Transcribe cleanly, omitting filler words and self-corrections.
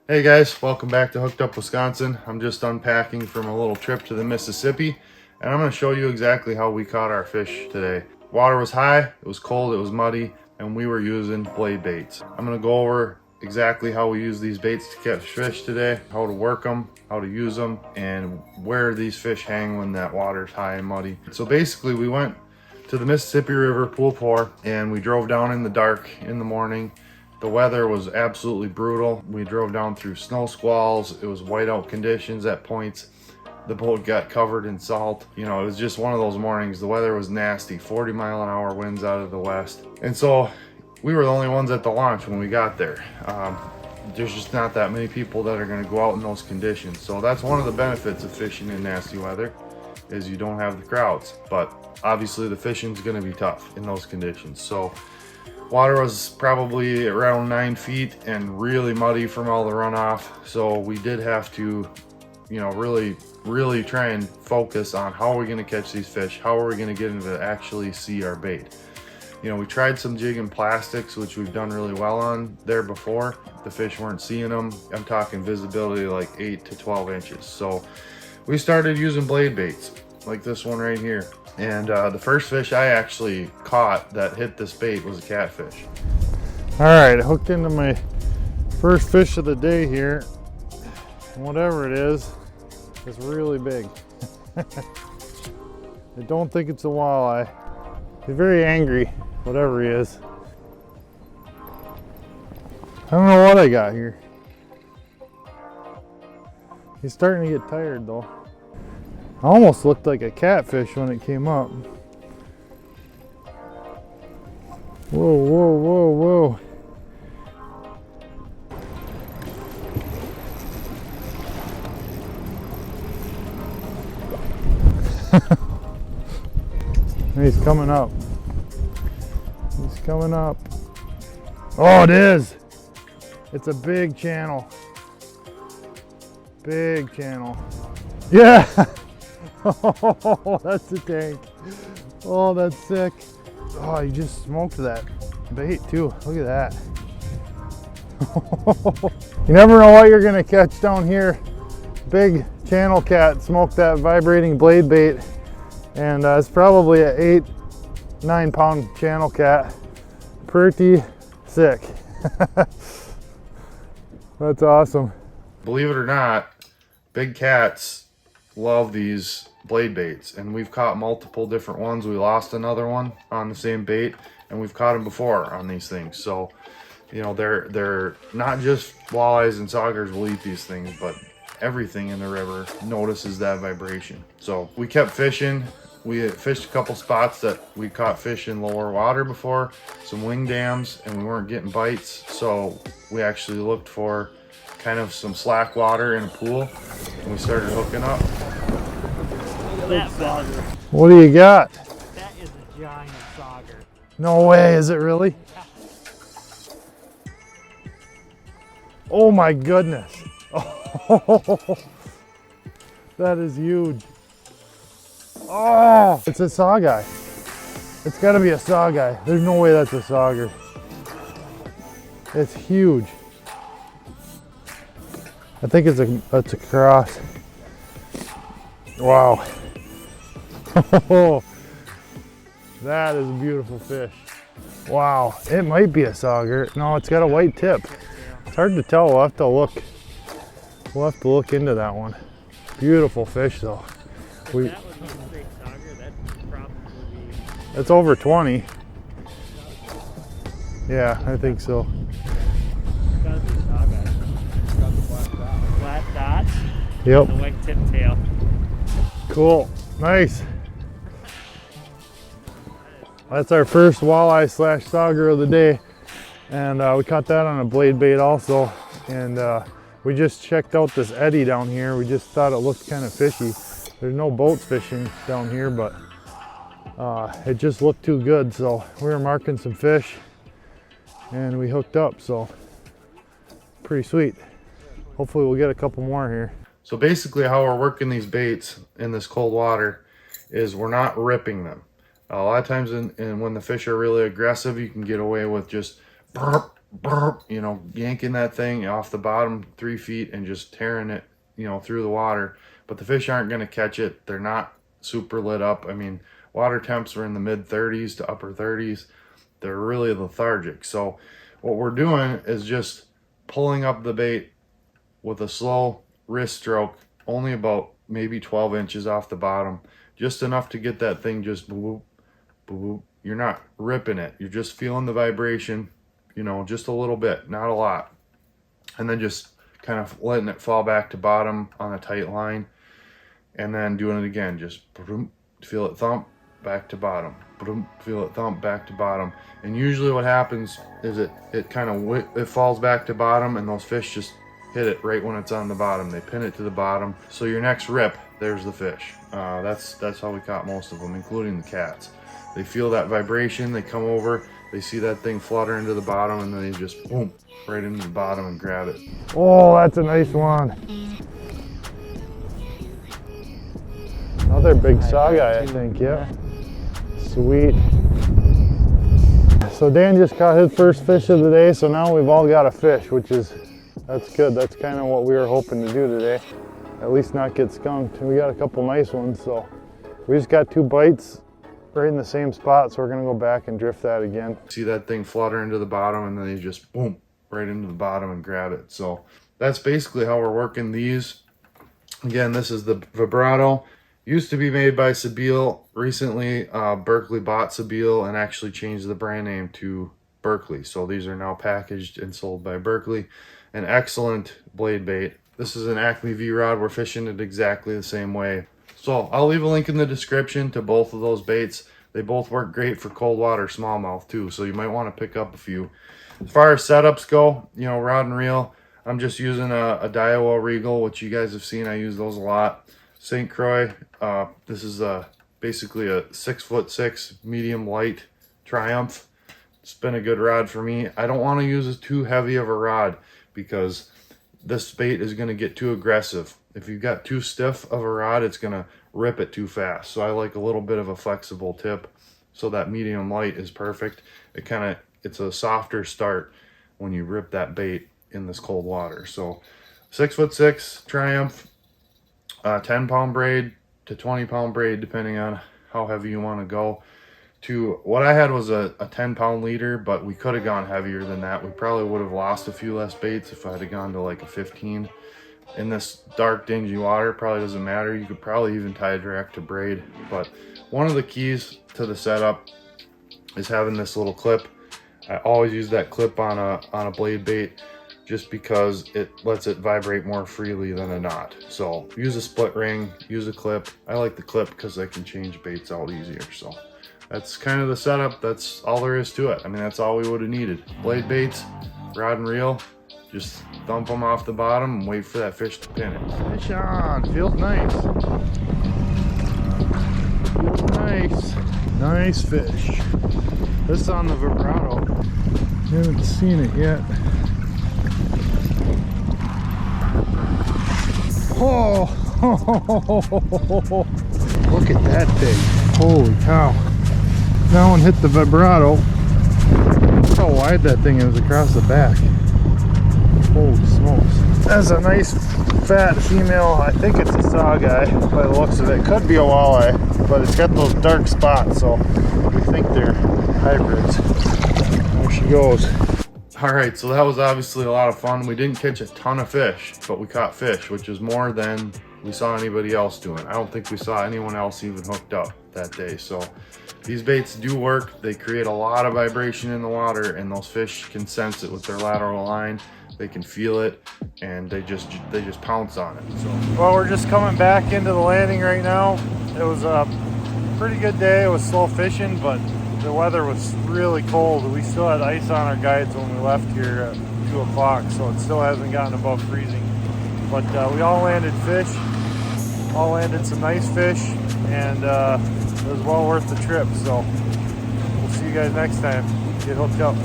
Hey guys, welcome back to Hooked Up Wisconsin. I'm just unpacking from a little trip to the Mississippi, and I'm going to show you exactly how we caught our fish today. Water was high, it was cold, it was muddy, and we were using blade baits. I'm going to go over exactly how we use these baits to catch fish today, how to work them, how to use them, and where these fish hang when that water's high and muddy. So basically we went to the Mississippi River pool pour, and we drove down in the dark in the morning. The weather was absolutely brutal. We drove down through snow squalls. It was whiteout conditions at points. The boat got covered in salt. You know, it was just one of those mornings. The weather was nasty, 40-mile-an-hour winds out of the west. And so we were the only ones at the launch when we got there. There's just not that many people that are gonna go out in those conditions. So that's one of the benefits of fishing in nasty weather, is you don't have the crowds. But obviously the fishing's gonna be tough in those conditions. So water was probably around 9 feet and really muddy from all the runoff. So we did have to, you know, really try and focus on how are we going to catch these fish? How are we going to get them to actually see our bait? You know, we tried some jig and plastics, which we've done really well on there before. The fish weren't seeing them. I'm talking visibility like 8 to 12 inches. So we started using blade baits like this one right here. And the first fish I actually caught that hit this bait was a catfish. All right, hooked into my first fish of the day here. Whatever it is, it's really big. I don't think it's a walleye. He's very angry, whatever he is. I don't know what I got here. He's starting to get tired though. Almost looked like a catfish when it came up. Whoa, whoa, whoa, whoa. He's coming up. He's coming up. Oh, it is. It's a big channel. Big channel. Yeah. Oh, that's a tank. Oh, that's sick. Oh, you just smoked that bait too. Look at that. You never know what you're gonna catch down here. Big channel cat smoked that vibrating blade bait, and it's probably an 8-9 pound channel cat. Pretty sick. That's awesome. Believe it or not, big cats love these blade baits, and we've caught multiple different ones. We lost another one on the same bait, and we've caught them before on these things. So, you know, they're not just walleyes and saugers will eat these things, but everything in the river notices that vibration. So we kept fishing. We had fished a couple spots that we caught fish in lower water before, some wing dams, and we weren't getting bites. So we actually looked for kind of some slack water in a pool, and we started hooking up. What do you got? That is a giant sauger. No way, is it really? Oh my goodness. Oh, that is huge. Oh, it's a saugeye. It's gotta be a saugeye. There's no way that's a sauger. It's huge. I think it's a cross. Wow. That is a beautiful fish. Wow, it might be a sauger. No, it's got a white tip. It's hard to tell. We'll have to look. We'll have to look into that one. Beautiful fish though. That was a straight sauger. That'd probably be... It's over 20. Yeah, I think so. It's gotta be a sauger. It's got the black dots. Yep. The white tip tail. Cool. Nice. That's our first walleye slash sauger of the day. And we caught that on a blade bait also. And we just checked out this eddy down here. We just thought it looked kind of fishy. There's no boats fishing down here, but it just looked too good. So we were marking some fish and we hooked up. So pretty sweet. Hopefully we'll get a couple more here. So basically how we're working these baits in this cold water is we're not ripping them. A lot of times when the fish are really aggressive, you can get away with just burp, you know, yanking that thing off the bottom 3 feet and just tearing it, you know, through the water. But the fish aren't going to catch it. They're not super lit up. I mean, water temps are in the mid 30s to upper 30s. They're really lethargic. So what we're doing is just pulling up the bait with a slow wrist stroke, only about maybe 12 inches off the bottom, just enough to get that thing just boop, boop. You're not ripping it. You're just feeling the vibration, you know, just a little bit, not a lot. And then just kind of letting it fall back to bottom on a tight line. And then doing it again, just boom, feel it thump, back to bottom. Boom, feel it thump, back to bottom. And usually what happens is it kind of, it falls back to bottom, and those fish just hit it right when it's on the bottom. They pin it to the bottom. So your next rip, there's the fish. That's how we caught most of them, including the cats. They feel that vibration, they come over, they see that thing flutter into the bottom, and then they just boom, right into the bottom and grab it. Oh, that's a nice one. Another big saugeye, I think, yeah. Sweet. So Dan just caught his first fish of the day, so now we've all got a fish, that's good. That's kind of what we were hoping to do today. At least not get skunked. We got a couple nice ones, so we just got 2 bites right in the same spot, so we're gonna go back and drift that again. See that thing flutter into the bottom, and then they just boom, right into the bottom and grab it. So that's basically how we're working these. Again, this is the vibrato. Used to be made by Sebile. Recently, Berkley bought Sebile and actually changed the brand name to Berkley. So these are now packaged and sold by Berkley. An excellent blade bait. This is an Acme V-Rod. We're fishing it exactly the same way. So I'll leave a link in the description to both of those baits. They both work great for cold water smallmouth too, so you might want to pick up a few. As far as setups go, you know, rod and reel, I'm just using a Daiwa Regal, which you guys have seen. I use those a lot. St. Croix, this is basically a 6'6" medium light Triumph. It's been a good rod for me. I don't want to use too heavy of a rod because this bait is going to get too aggressive. If you've got too stiff of a rod, it's going to rip it too fast. So I like a little bit of a flexible tip, so that medium light is perfect. It's a softer start when you rip that bait in this cold water. So 6'6" Triumph, 10-pound braid to 20-pound braid, depending on how heavy you want to go. To what I had was a 10-pound leader, but we could have gone heavier than that. We probably would have lost a few less baits if I had gone to like a 15. In this dark, dingy water, probably doesn't matter. You could probably even tie direct to braid. But one of the keys to the setup is having this little clip. I always use that clip on a blade bait just because it lets it vibrate more freely than a knot. So use a split ring, use a clip. I like the clip because I can change baits out easier. So that's kind of the setup. That's all there is to it. I mean, that's all we would have needed. Blade baits, rod and reel, just dump them off the bottom and wait for that fish to pin it. Fish on, feels nice. Feels nice. Nice fish. This is on the vibrato. Haven't seen it yet. Oh, look at that thing. Holy cow. That one hit the vibrato. Look how wide that thing is across the back. Holy smokes. That's a nice fat female. I think it's a saugeye by the looks of it. Could be a walleye, but it's got those dark spots, so we think they're hybrids. There she goes. All right, so that was obviously a lot of fun. We didn't catch a ton of fish, but we caught fish, which is more than we saw anybody else doing. I don't think we saw anyone else even hooked up that day. So these baits do work. They create a lot of vibration in the water, and those fish can sense it with their lateral line. They can feel it, and they just pounce on it. So, well, we're just coming back into the landing right now. It was a pretty good day. It was slow fishing, but the weather was really cold. We still had ice on our guides when we left here at 2 o'clock, so it still hasn't gotten above freezing. But we all landed fish, all landed some nice fish, and it was well worth the trip. So we'll see you guys next time. Get hooked up.